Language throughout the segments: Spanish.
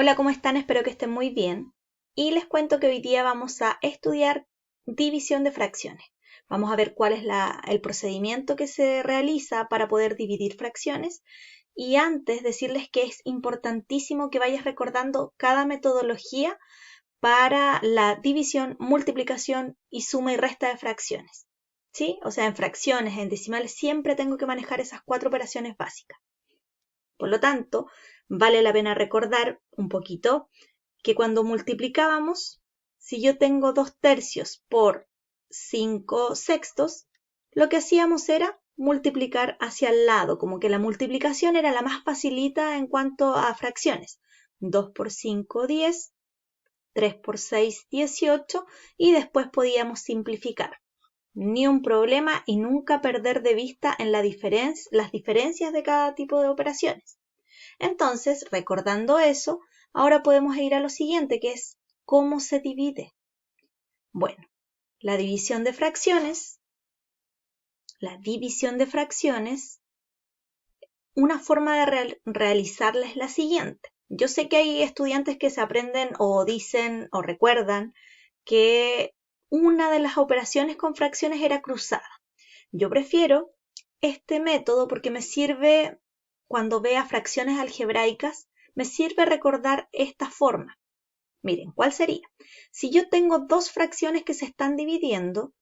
Hola, ¿cómo están? Espero que estén muy bien. Y les cuento que hoy día vamos a estudiar división de fracciones. Vamos a ver cuál es el procedimiento que se realiza para poder dividir fracciones. Y antes decirles que es importantísimo que vayas recordando cada metodología para la división, multiplicación y suma y resta de fracciones. ¿Sí? O sea, en fracciones, en decimales, siempre tengo que manejar esas 4 operaciones básicas. Por lo tanto, vale la pena recordar un poquito que cuando multiplicábamos, si yo tengo 2/3 por 5/6, lo que hacíamos era multiplicar hacia el lado, como que la multiplicación era la más facilita en cuanto a fracciones. 2 por 5, 10, 3 por 6, 18, y después podíamos simplificar. Ni un problema y nunca perder de vista en las diferencias de cada tipo de operaciones. Entonces, recordando eso, ahora podemos ir a lo siguiente, que es cómo se divide. Bueno, la división de fracciones, una forma de realizarla es la siguiente. Yo sé que hay estudiantes que se aprenden o dicen o recuerdan que una de las operaciones con fracciones era cruzada. Yo prefiero este método porque me sirve, cuando vea fracciones algebraicas, me sirve recordar esta forma. Miren, ¿cuál sería? Si yo tengo dos fracciones que se están dividiendo,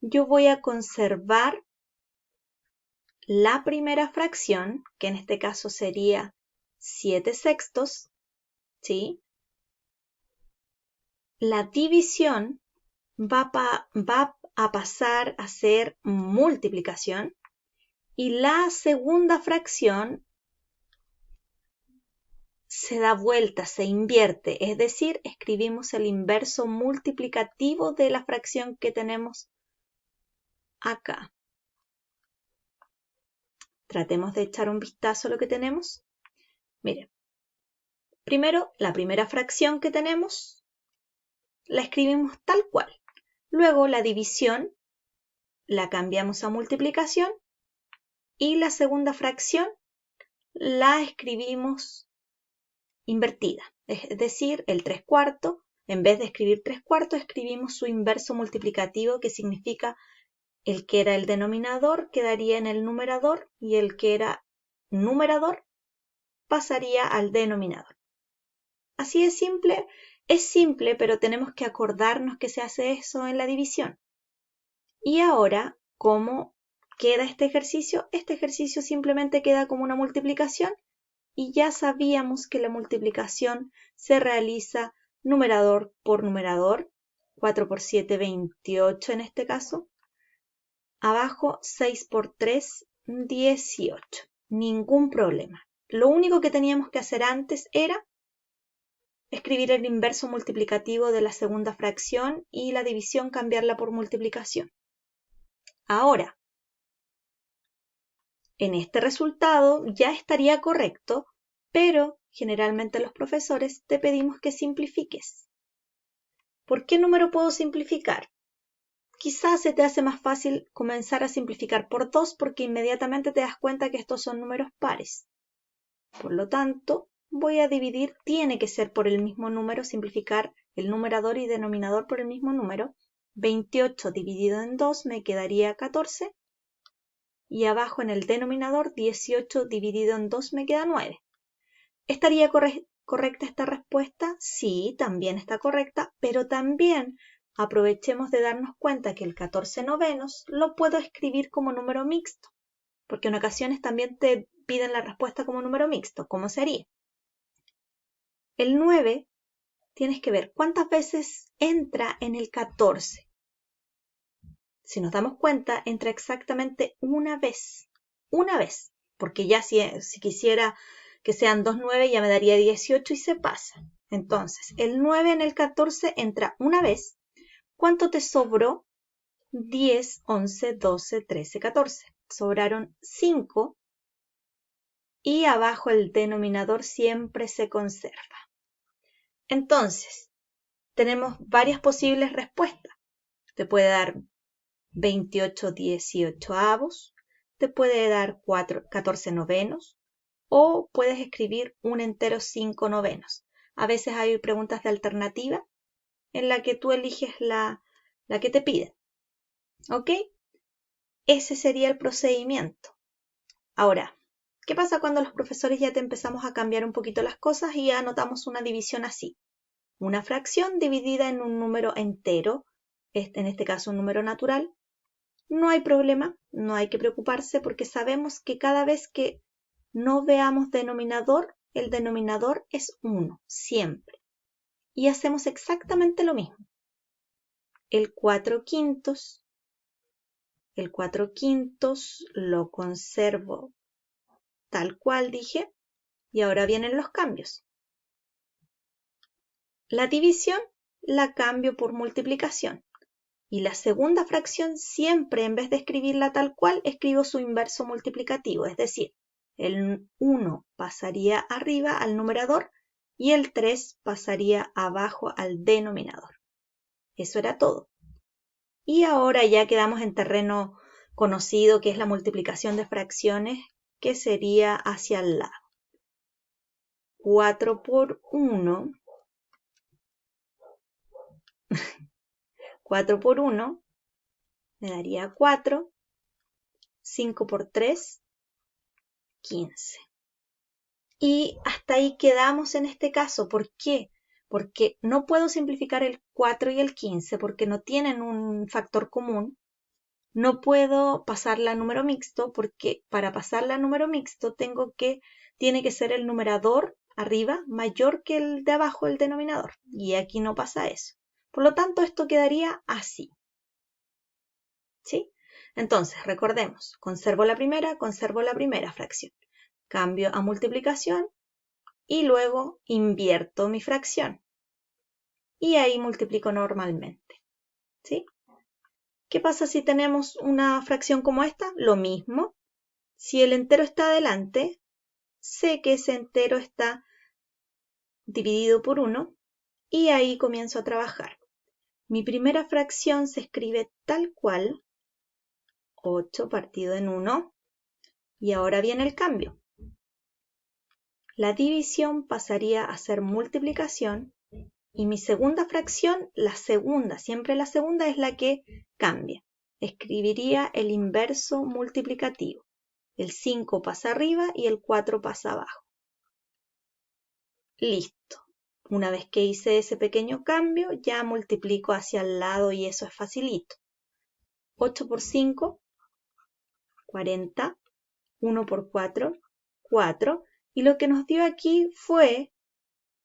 yo voy a conservar la primera fracción, que en este caso sería 7/6, ¿sí? La división va a pasar a ser multiplicación y la segunda fracción se da vuelta, se invierte, es decir, escribimos el inverso multiplicativo de la fracción que tenemos acá. Tratemos de echar un vistazo a lo que tenemos. Miren, primero la primera fracción que tenemos la escribimos tal cual. Luego la división la cambiamos a multiplicación y la segunda fracción la escribimos invertida, es decir, el 3/4, en vez de escribir 3/4, escribimos su inverso multiplicativo, que significa el que era el denominador quedaría en el numerador y el que era numerador pasaría al denominador. Así es simple, pero tenemos que acordarnos que se hace eso en la división. Y ahora, ¿cómo queda este ejercicio? Este ejercicio simplemente queda como una multiplicación y ya sabíamos que la multiplicación se realiza numerador por numerador, 4 por 7, 28 en este caso. Abajo 6 por 3, 18. Ningún problema. Lo único que teníamos que hacer antes era escribir el inverso multiplicativo de la segunda fracción y la división cambiarla por multiplicación. Ahora, en este resultado ya estaría correcto, pero generalmente los profesores te pedimos que simplifiques. ¿Por qué número puedo simplificar? Quizás se te hace más fácil comenzar a simplificar por 2 porque inmediatamente te das cuenta que estos son números pares. Por lo tanto, voy a dividir, tiene que ser por el mismo número, simplificar el numerador y denominador por el mismo número. 28 dividido en 2 me quedaría 14. Y abajo en el denominador, 18 dividido en 2 me queda 9. ¿Estaría correcta esta respuesta? Sí, también está correcta, pero también aprovechemos de darnos cuenta que el 14/9 lo puedo escribir como número mixto, porque en ocasiones también te piden la respuesta como número mixto. ¿Cómo sería? El 9, tienes que ver cuántas veces entra en el 14. Si nos damos cuenta, entra exactamente una vez, porque ya si quisiera que sean 2 9 ya me daría 18 y se pasa. Entonces, el 9 en el 14 entra una vez. ¿Cuánto te sobró? 10, 11, 12, 13, 14. Sobraron 5 y abajo el denominador siempre se conserva. Entonces, tenemos varias posibles respuestas. Te puede dar 28 18avos, te puede dar 14 novenos o puedes escribir un entero 5 novenos. A veces hay preguntas de alternativa en la que tú eliges la que te piden. ¿Ok? Ese sería el procedimiento. Ahora, ¿qué pasa cuando los profesores ya te empezamos a cambiar un poquito las cosas y anotamos una división así? Una fracción dividida en un número entero, en este caso un número natural. No hay problema, no hay que preocuparse porque sabemos que cada vez que no veamos denominador, el denominador es 1, siempre. Y hacemos exactamente lo mismo. El 4/5 lo conservo tal cual dije, y ahora vienen los cambios. La división la cambio por multiplicación. Y la segunda fracción siempre, en vez de escribirla tal cual, escribo su inverso multiplicativo. Es decir, el 1 pasaría arriba al numerador y el 3 pasaría abajo al denominador. Eso era todo. Y ahora ya quedamos en terreno conocido, que es la multiplicación de fracciones, que sería hacia el lado. 4 por 1 4 por 1 me daría 4, 5 por 3, 15. Y hasta ahí quedamos en este caso. ¿Por qué? Porque no puedo simplificar el 4 y el 15 porque no tienen un factor común. No puedo pasarla a número mixto porque para pasarla a número mixto tiene que ser el numerador arriba mayor que el de abajo, el denominador. Y aquí no pasa eso. Por lo tanto, esto quedaría así. ¿Sí? Entonces, recordemos, conservo la primera fracción. Cambio a multiplicación y luego invierto mi fracción. Y ahí multiplico normalmente. ¿Sí? ¿Qué pasa si tenemos una fracción como esta? Lo mismo. Si el entero está adelante, sé que ese entero está dividido por 1 y ahí comienzo a trabajar. Mi primera fracción se escribe tal cual, 8 partido en 1, y ahora viene el cambio. La división pasaría a ser multiplicación y mi segunda fracción, siempre la segunda es la que cambia. Escribiría el inverso multiplicativo. El 5 pasa arriba y el 4 pasa abajo. Listo. Una vez que hice ese pequeño cambio, ya multiplico hacia el lado y eso es facilito. 8 por 5, 40. 1 por 4, 4. Y lo que nos dio aquí fue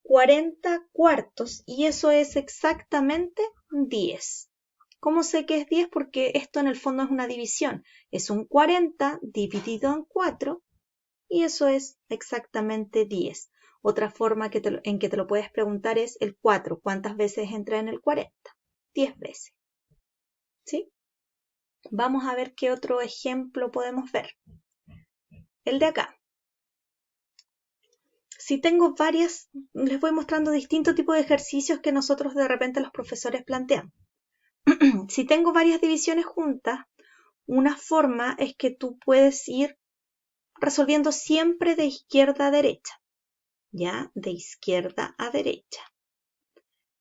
40 cuartos y eso es exactamente 10. ¿Cómo sé que es 10? Porque esto en el fondo es una división. Es un 40 dividido en 4 y eso es exactamente 10. Otra forma en que te lo puedes preguntar es el 4. ¿Cuántas veces entra en el 40? 10 veces. ¿Sí? Vamos a ver qué otro ejemplo podemos ver. El de acá. Si tengo varias, les voy mostrando distintos tipos de ejercicios que nosotros de repente los profesores plantean. Si tengo varias divisiones juntas, una forma es que tú puedes ir resolviendo siempre de izquierda a derecha, ¿ya? De izquierda a derecha.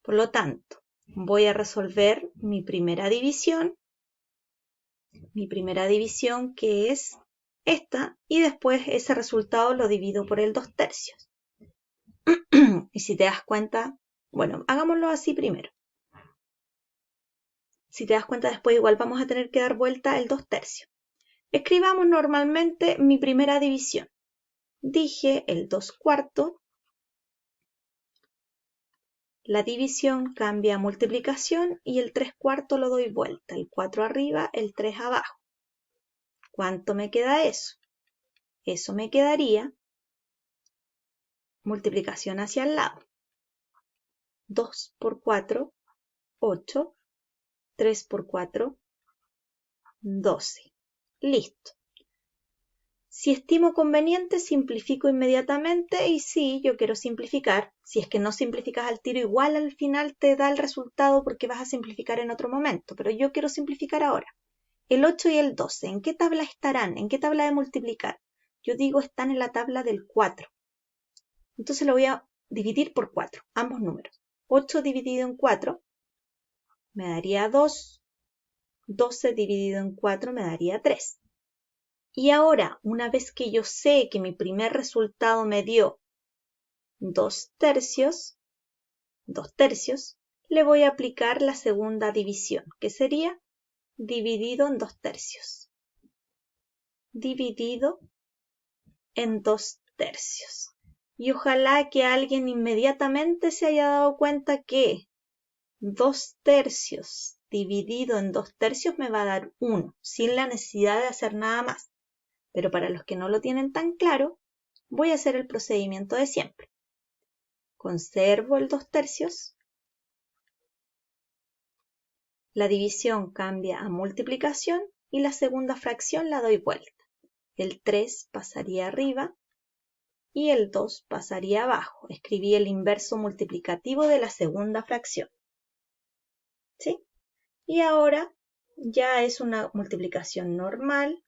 Por lo tanto, voy a resolver mi primera división que es esta, y después ese resultado lo divido por el 2/3. Y si te das cuenta, bueno, hagámoslo así primero. Si te das cuenta, después igual vamos a tener que dar vuelta el 2/3. Escribamos normalmente mi primera división. Dije el 2/4. La división cambia a multiplicación y el 3/4 lo doy vuelta. El 4 arriba, el 3 abajo. ¿Cuánto me queda eso? Eso me quedaría multiplicación hacia el lado. 2 por 4, 8. 3 por 4, 12. Listo. Si estimo conveniente, simplifico inmediatamente y si yo quiero simplificar, si es que no simplificas al tiro, igual al final te da el resultado porque vas a simplificar en otro momento, pero yo quiero simplificar ahora. El 8 y el 12, ¿en qué tabla estarán? ¿En qué tabla de multiplicar? Yo digo están en la tabla del 4. Entonces lo voy a dividir por 4, ambos números. 8 dividido en 4 me daría 2. 12 dividido en 4 me daría 3. Y ahora, una vez que yo sé que mi primer resultado me dio 2 tercios, le voy a aplicar la segunda división, que sería dividido en 2 tercios. Dividido en 2 tercios. Y ojalá que alguien inmediatamente se haya dado cuenta que 2 tercios dividido en 2 tercios me va a dar 1, sin la necesidad de hacer nada más. Pero para los que no lo tienen tan claro, voy a hacer el procedimiento de siempre. Conservo el 2 tercios. La división cambia a multiplicación y la segunda fracción la doy vuelta. El 3 pasaría arriba y el 2 pasaría abajo. Escribí el inverso multiplicativo de la segunda fracción. ¿Sí? Y ahora ya es una multiplicación normal.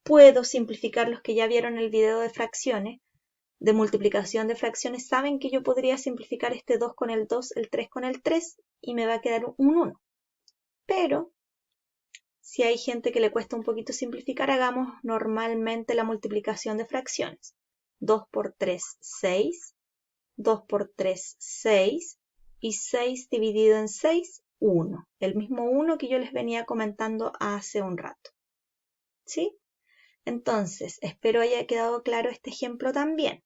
Puedo simplificar. Los que ya vieron el video de fracciones, de multiplicación de fracciones, saben que yo podría simplificar este 2 con el 2, el 3 con el 3 y me va a quedar un 1. Pero si hay gente que le cuesta un poquito simplificar, hagamos normalmente la multiplicación de fracciones. 2 por 3, 6. 2 por 3, 6. Y 6 dividido en 6, 1. El mismo 1 que yo les venía comentando hace un rato. ¿Sí? Entonces, espero haya quedado claro este ejemplo también.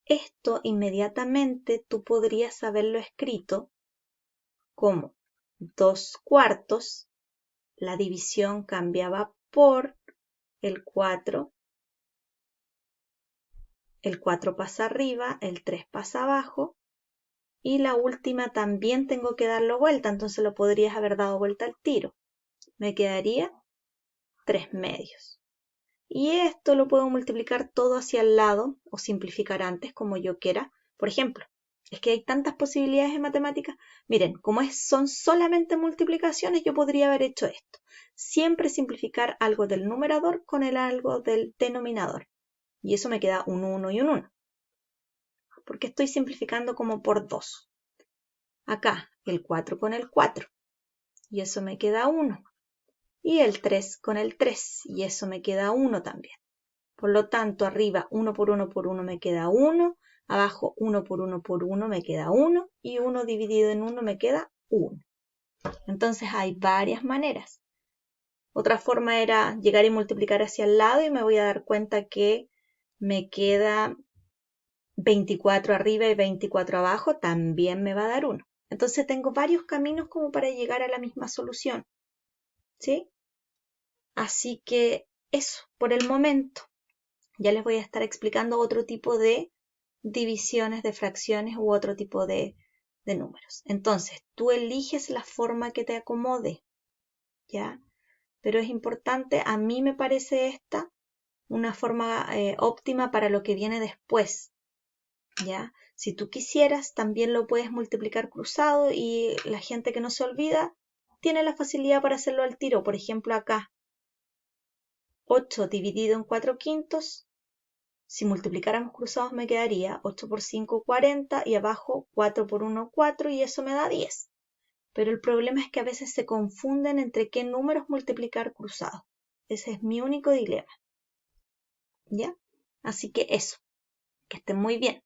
Esto inmediatamente tú podrías haberlo escrito como 2 cuartos. La división cambiaba por el 4. El 4 pasa arriba, el 3 pasa abajo. Y la última también tengo que darlo vuelta, entonces lo podrías haber dado vuelta al tiro. Me quedaría 3 medios. Y esto lo puedo multiplicar todo hacia el lado o simplificar antes como yo quiera. Por ejemplo, es que hay tantas posibilidades en matemáticas. Miren, como son solamente multiplicaciones, yo podría haber hecho esto. Siempre simplificar algo del numerador con el algo del denominador. Y eso me queda un 1 y un 1. Porque estoy simplificando como por 2. Acá el 4 con el 4. Y eso me queda 1. Y el 3 con el 3. Y eso me queda 1 también. Por lo tanto, arriba 1 por 1 por 1 me queda 1. Abajo 1 por 1 por 1 me queda 1. Y 1 dividido en 1 me queda 1. Entonces hay varias maneras. Otra forma era llegar y multiplicar hacia el lado y me voy a dar cuenta que me queda 24 arriba y 24 abajo, también me va a dar 1. Entonces tengo varios caminos como para llegar a la misma solución. ¿Sí? Así que eso, por el momento. Ya les voy a estar explicando otro tipo de divisiones de fracciones u otro tipo de números. Entonces, tú eliges la forma que te acomode, ¿ya? Pero es importante, a mí me parece esta una forma óptima para lo que viene después, ¿ya? Si tú quisieras, también lo puedes multiplicar cruzado y la gente que no se olvida tiene la facilidad para hacerlo al tiro. Por ejemplo, acá, 8 dividido en 4 quintos. Si multiplicáramos cruzados me quedaría 8 por 5, 40 y abajo 4 por 1, 4 y eso me da 10. Pero el problema es que a veces se confunden entre qué números multiplicar cruzados. Ese es mi único dilema. ¿Ya? Así que eso. Que estén muy bien.